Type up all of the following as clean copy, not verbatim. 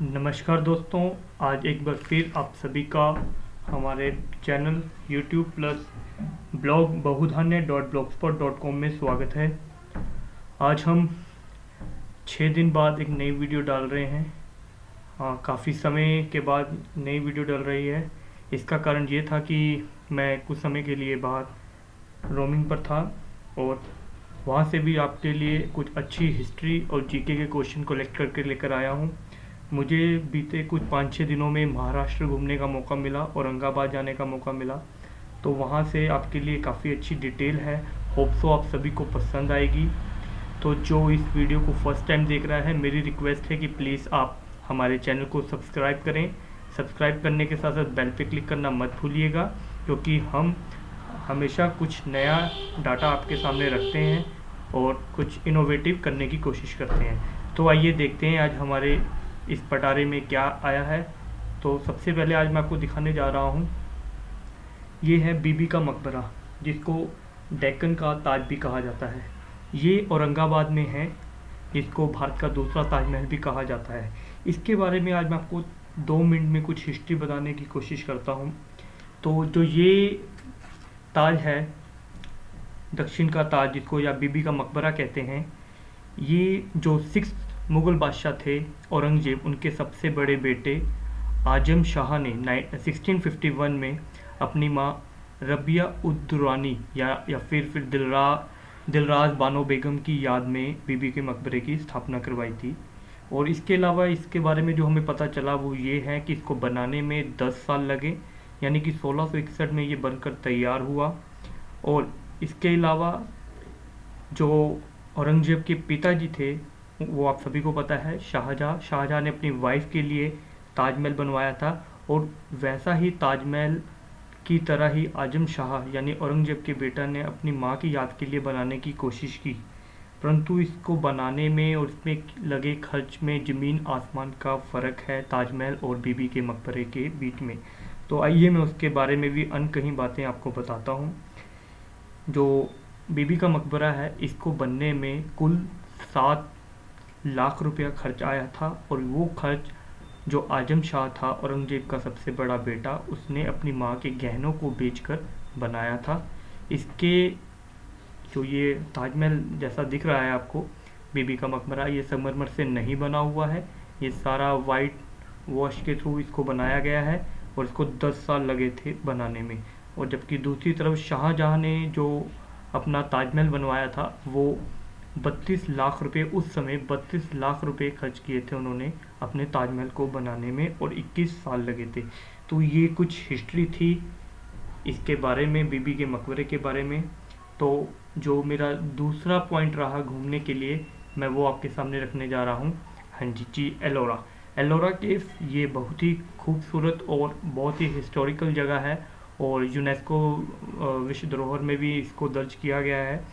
नमस्कार दोस्तों, आज एक बार फिर आप सभी का हमारे चैनल YouTube प्लस ब्लॉग बहुधान्य.blogspot.com में स्वागत है। आज हम 6 दिन बाद एक नई वीडियो डाल रहे हैं। काफ़ी समय के बाद नई वीडियो डल रही है। इसका कारण ये था कि मैं कुछ समय के लिए बाहर रोमिंग पर था और वहाँ से भी आपके लिए कुछ अच्छी हिस्ट्री और जीके के क्वेश्चन कलेक्ट करके लेकर आया हूँ। मुझे बीते कुछ 5-6 दिनों में महाराष्ट्र घूमने का मौका मिला, औरंगाबाद जाने का मौका मिला, तो वहाँ से आपके लिए काफ़ी अच्छी डिटेल है। होप सो आप सभी को पसंद आएगी। तो जो इस वीडियो को फर्स्ट टाइम देख रहा है, मेरी रिक्वेस्ट है कि प्लीज़ आप हमारे चैनल को सब्सक्राइब करें। सब्सक्राइब करने के साथ साथ बेल पे क्लिक करना मत भूलिएगा, क्योंकि हम हमेशा कुछ नया डाटा आपके सामने रखते हैं और कुछ इनोवेटिव करने की कोशिश करते हैं। तो आइए देखते हैं आज हमारे इस पटारे में क्या आया है। तो सबसे पहले आज मैं आपको दिखाने जा रहा हूँ, ये है बीबी का मकबरा, जिसको डेक्कन का ताज भी कहा जाता है। ये औरंगाबाद में है। इसको भारत का दूसरा ताजमहल भी कहा जाता है। इसके बारे में आज मैं आपको 2 मिनट में कुछ हिस्ट्री बताने की कोशिश करता हूँ। तो जो ये ताज है, दक्षिण का ताज, जिसको या बीबी का मकबरा कहते हैं, ये जो 6 मुग़ल बादशाह थे औरंगजेब, उनके सबसे बड़े बेटे आजम शाह ने 1651 में अपनी माँ रबिया उद दुरानी या फिर दिलराज बानो बेगम की याद में बीबी के मकबरे की स्थापना करवाई थी। और इसके अलावा इसके बारे में जो हमें पता चला वो ये है कि इसको बनाने में 10 साल लगे, यानी कि 1661 में ये बनकर तैयार हुआ। और इसके अलावा जो औरंगजेब के पिताजी थे, वो आप सभी को पता है, शाहजहाँ ने अपनी वाइफ के लिए ताजमहल बनवाया था। और वैसा ही ताजमहल की तरह ही आजम शाह यानी औरंगजेब के बेटा ने अपनी माँ की याद के लिए बनाने की कोशिश की, परंतु इसको बनाने में और इसमें लगे खर्च में ज़मीन आसमान का फ़र्क है ताजमहल और बीबी के मकबरे के बीच में। तो आइए मैं उसके बारे में भी अनकही बातें आपको बताता हूँ। जो बीबी का मकबरा है, इसको बनने में कुल 7 लाख रुपया खर्च आया था। और वो खर्च जो आजम शाह था, औरंगजेब का सबसे बड़ा बेटा, उसने अपनी माँ के गहनों को बेचकर बनाया था। इसके जो ये ताजमहल जैसा दिख रहा है आपको, बीबी का मकबरा, ये संगमरमर से नहीं बना हुआ है। ये सारा वाइट वॉश के थ्रू इसको बनाया गया है और इसको 10 साल लगे थे बनाने में। और जबकि दूसरी तरफ शाहजहाँ ने जो अपना ताजमहल बनवाया था, वो 32 लाख रुपए, उस समय 32 लाख रुपए खर्च किए थे उन्होंने अपने ताजमहल को बनाने में, और 21 साल लगे थे। तो ये कुछ हिस्ट्री थी इसके बारे में, बीबी के मकबरे के बारे में। तो जो मेरा दूसरा पॉइंट रहा घूमने के लिए, मैं वो आपके सामने रखने जा रहा हूँ। हाँ जी, एलोरा केव्स, ये बहुत ही खूबसूरत और बहुत ही हिस्टोरिकल जगह है और यूनेस्को विश्व धरोहर में भी इसको दर्ज किया गया है।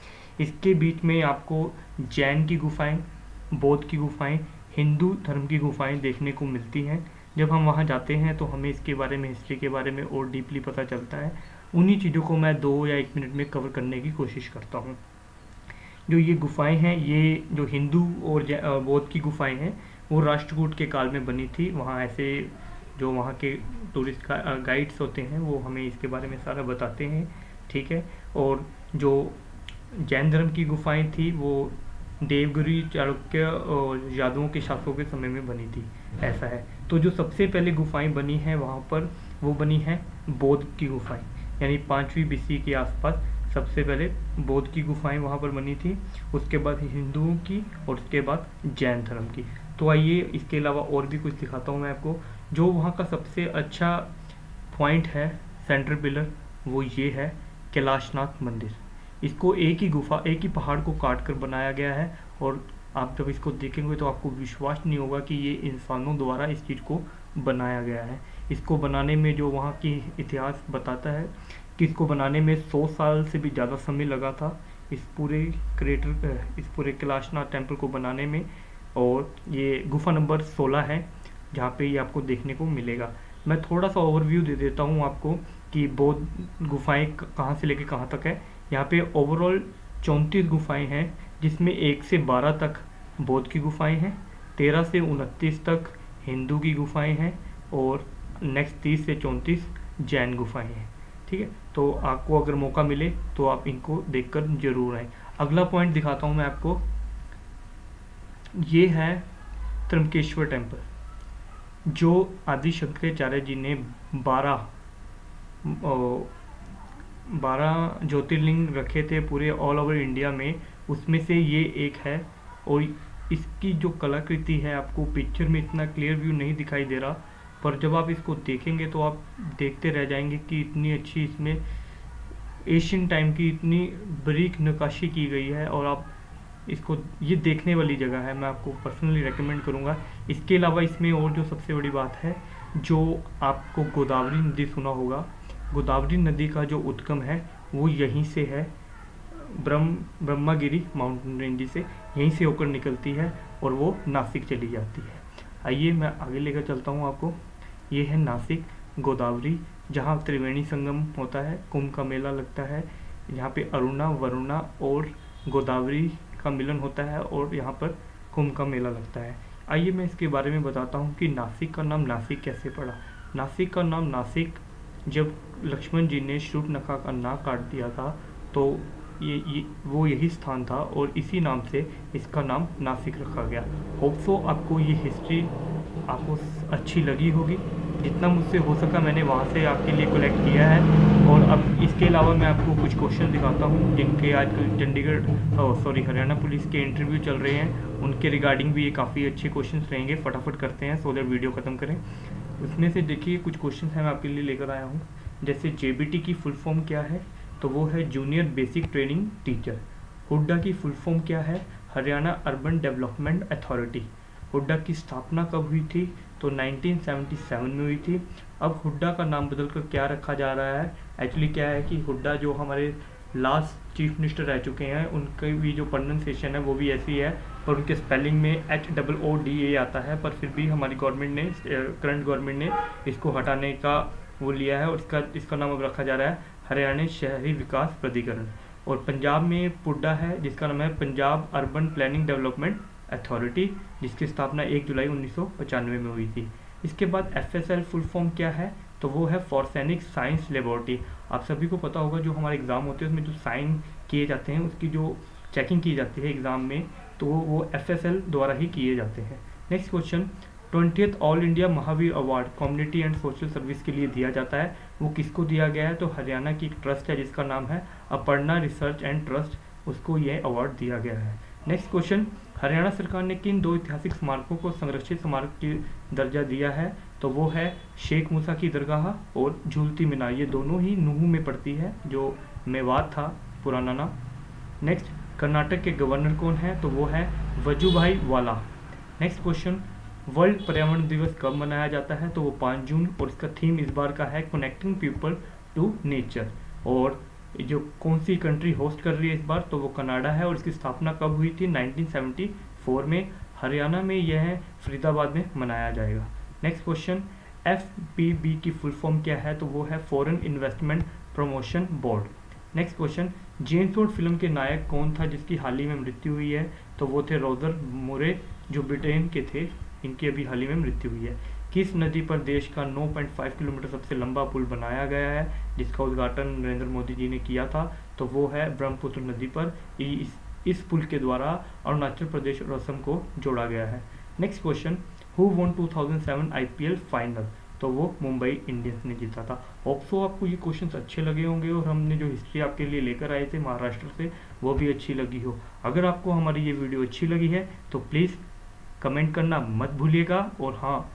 इसके बीच में आपको जैन की गुफाएं, बौद्ध की गुफाएं, हिंदू धर्म की गुफाएं देखने को मिलती हैं। जब हम वहां जाते हैं तो हमें इसके बारे में, हिस्ट्री के बारे में और डीपली पता चलता है। उन्हीं चीज़ों को मैं 2 या 1 मिनट में कवर करने की कोशिश करता हूँ। जो ये गुफाएं हैं, ये जो हिंदू और बौद्ध की गुफाएं हैं, वो राष्ट्रकूट के काल में बनी थी। वहाँ ऐसे जो वहाँ के टूरिस्ट गाइड्स होते हैं, वो हमें इसके बारे में सारा बताते हैं, ठीक है। और जो जैन धर्म की गुफाएं थी, वो देवगिरी, चालुक्य और यादवों के शासकों के समय में बनी थी, ऐसा है। तो जो सबसे पहले गुफाएं बनी हैं वहाँ पर, वो बनी हैं बौद्ध की गुफाएं, यानी 5वीं BC के आसपास सबसे पहले बौद्ध की गुफाएं वहाँ पर बनी थी। उसके बाद हिंदुओं की और उसके बाद जैन धर्म की। तो आइए इसके अलावा और भी कुछ दिखाता हूँ मैं आपको। जो वहाँ का सबसे अच्छा पॉइंट है, सेंट्रल पिलर, वो ये है कैलाशनाथ मंदिर। इसको एक ही पहाड़ को काट कर बनाया गया है। और आप जब इसको देखेंगे तो आपको विश्वास नहीं होगा कि ये इंसानों द्वारा इस चीज़ को बनाया गया है। इसको बनाने में जो वहाँ की इतिहास बताता है कि इसको बनाने में 100 साल से भी ज़्यादा समय लगा था, इस पूरे कैलाशनाथ टेम्पल को बनाने में। और ये गुफा नंबर 16 है जहाँ पे ये आपको देखने को मिलेगा। मैं थोड़ा सा ओवरव्यू दे देता हूँ आपको कि बौद्ध गुफाएं कहाँ से लेके कहाँ तक है। यहाँ पे ओवरऑल 34 गुफाएं हैं, जिसमें 1 से 12 तक बौद्ध की गुफाएं हैं, 13 से 29 तक हिंदू की गुफाएं हैं और नेक्स्ट 30 से 34 जैन गुफाएं हैं। ठीक है, तो आपको अगर मौका मिले तो आप इनको देखकर जरूर आएँ। अगला पॉइंट दिखाता हूँ मैं आपको, ये है त्र्यंबकेश्वर टेम्पल, जो आदि शंकराचार्य जी ने 12 ज्योतिर्लिंग रखे थे पूरे ऑल ओवर इंडिया में, उसमें से ये एक है। और इसकी जो कलाकृति है, आपको पिक्चर में इतना क्लियर व्यू नहीं दिखाई दे रहा, पर जब आप इसको देखेंगे तो आप देखते रह जाएंगे कि इतनी अच्छी इसमें एशियन टाइम की इतनी बारीक नक्काशी की गई है। और आप इसको, ये देखने वाली जगह है, मैं आपको पर्सनली रेकमेंड करूँगा। इसके अलावा इसमें और जो सबसे बड़ी बात है, जो आपको गोदावरी नदी सुना होगा, गोदावरी नदी का जो उद्गम है वो यहीं से है, ब्रह्मागिरी माउंटेन रेंज से यहीं से होकर निकलती है और वो नासिक चली जाती है। आइए मैं आगे लेकर चलता हूँ आपको। ये है नासिक गोदावरी, जहाँ त्रिवेणी संगम होता है, कुंभ का मेला लगता है, यहाँ पे अरुणा वरुणा और गोदावरी का मिलन होता है और यहाँ पर कुंभ का मेला लगता है। आइए मैं इसके बारे में बताता हूँ कि नासिक का नाम नासिक कैसे पड़ा। नासिक का नाम नासिक, जब लक्ष्मण जी ने शूर्पणखा का नाक काट दिया था तो वो यही स्थान था और इसी नाम से इसका नाम नासिक रखा गया। होप सो आपको ये हिस्ट्री आपको अच्छी लगी होगी। जितना मुझसे हो सका मैंने वहाँ से आपके लिए कलेक्ट किया है। और अब इसके अलावा मैं आपको कुछ क्वेश्चन दिखाता हूँ जिनके आजकल हरियाणा पुलिस के इंटरव्यू चल रहे हैं, उनके रिगार्डिंग भी ये काफ़ी अच्छे क्वेश्चन रहेंगे। फटाफट करते हैं सो दैट वीडियो ख़त्म करें। उसमें से देखिए कुछ क्वेश्चन हैं मैं आपके लिए लेकर आया हूँ। जैसे JBT की फुल फॉर्म क्या है, तो वो है junior basic training teacher. Hooda की फुल फॉर्म क्या है, Haryana urban development authority. Hooda की स्थापना कब हुई थी, तो 1977 में हुई थी। अब हुड्डा का नाम बदलकर क्या रखा जा रहा है, एक्चुअली क्या है कि हुड्डा जो हमारे लास्ट चीफ मिनिस्टर रह चुके हैं, उनकी भी जो प्रोनाउंसिएशन है वो भी ऐसी है, पर उनके स्पेलिंग में HOODA आता है। पर फिर भी हमारी गवर्नमेंट ने, करंट गवर्नमेंट ने इसको हटाने का वो लिया है और इसका नाम अब रखा जा रहा है हरियाणा शहरी विकास प्राधिकरण। और पंजाब में पुड्डा है, जिसका नाम है Punjab urban planning development authority, जिसकी स्थापना 1 जुलाई 1995 में हुई थी। इसके बाद FSL फुल फॉर्म क्या है, तो वो है फॉर्सैनिक साइंस लेबोरेटरी। आप सभी को पता होगा जो हमारे एग्ज़ाम होते हैं उसमें जो साइन किए जाते हैं उसकी जो चेकिंग की जाती है एग्ज़ाम में, तो वो FSL द्वारा ही किए जाते हैं। Next question, 20th all India Mahavir award community and social service के लिए दिया जाता है, वो किसको दिया गया है, तो हरियाणा की एक ट्रस्ट है जिसका नाम है अपर्णा रिसर्च एंड ट्रस्ट, उसको ये अवार्ड दिया गया है। नेक्स्ट क्वेश्चन, हरियाणा सरकार ने किन 2 ऐतिहासिक स्मारकों को संरक्षित स्मारक की दर्जा दिया है, तो वो है शेख मूसा की दरगाह और झूलती मीनार। ये दोनों ही नूहू में पड़ती है, जो मेवात था पुराना नाम। नेक्स्ट, कर्नाटक के गवर्नर कौन है, तो वो है वजूभाई वाला। नेक्स्ट क्वेश्चन, वर्ल्ड पर्यावरण दिवस कब मनाया जाता है, तो वो 5 जून, और इसका थीम इस बार का है कनेक्टिंग पीपल टू नेचर। और जो कौन सी कंट्री होस्ट कर रही है इस बार, तो वो कनाडा है और इसकी स्थापना कब हुई थी, 1974 में। हरियाणा में यह है फरीदाबाद में मनाया जाएगा। नेक्स्ट क्वेश्चन, FPB की फुल फॉर्म क्या है, तो वो है foreign investment promotion board. Next question, James bond film के नायक कौन था जिसकी हाल ही में मृत्यु हुई है, तो वो थे रॉजर मूरे, जो ब्रिटेन के थे, इनकी अभी हाल ही में मृत्यु हुई है। किस नदी पर देश का 9.5 किलोमीटर सबसे लंबा पुल बनाया गया है, जिसका उद्घाटन नरेंद्र मोदी जी ने किया था, तो वो है ब्रह्मपुत्र नदी पर। इस पुल के द्वारा अरुणाचल प्रदेश और असम को जोड़ा गया है। Next question, who won 2007 IPL final, तो वो मुंबई इंडियंस ने जीता था। होप सो आपको ये क्वेश्चंस अच्छे लगे होंगे और हमने जो हिस्ट्री आपके लिए लेकर आए थे महाराष्ट्र से वो भी अच्छी लगी हो। अगर आपको हमारी ये वीडियो अच्छी लगी है तो प्लीज़ कमेंट करना मत भूलिएगा। और हाँ,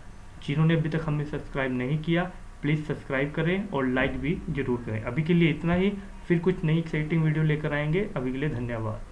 जिन्होंने अभी तक हमें सब्सक्राइब नहीं किया प्लीज़ सब्सक्राइब करें और लाइक भी ज़रूर करें। अभी के लिए इतना ही, फिर कुछ नई एक्साइटिंग वीडियो लेकर आएंगे। अभी के लिए धन्यवाद।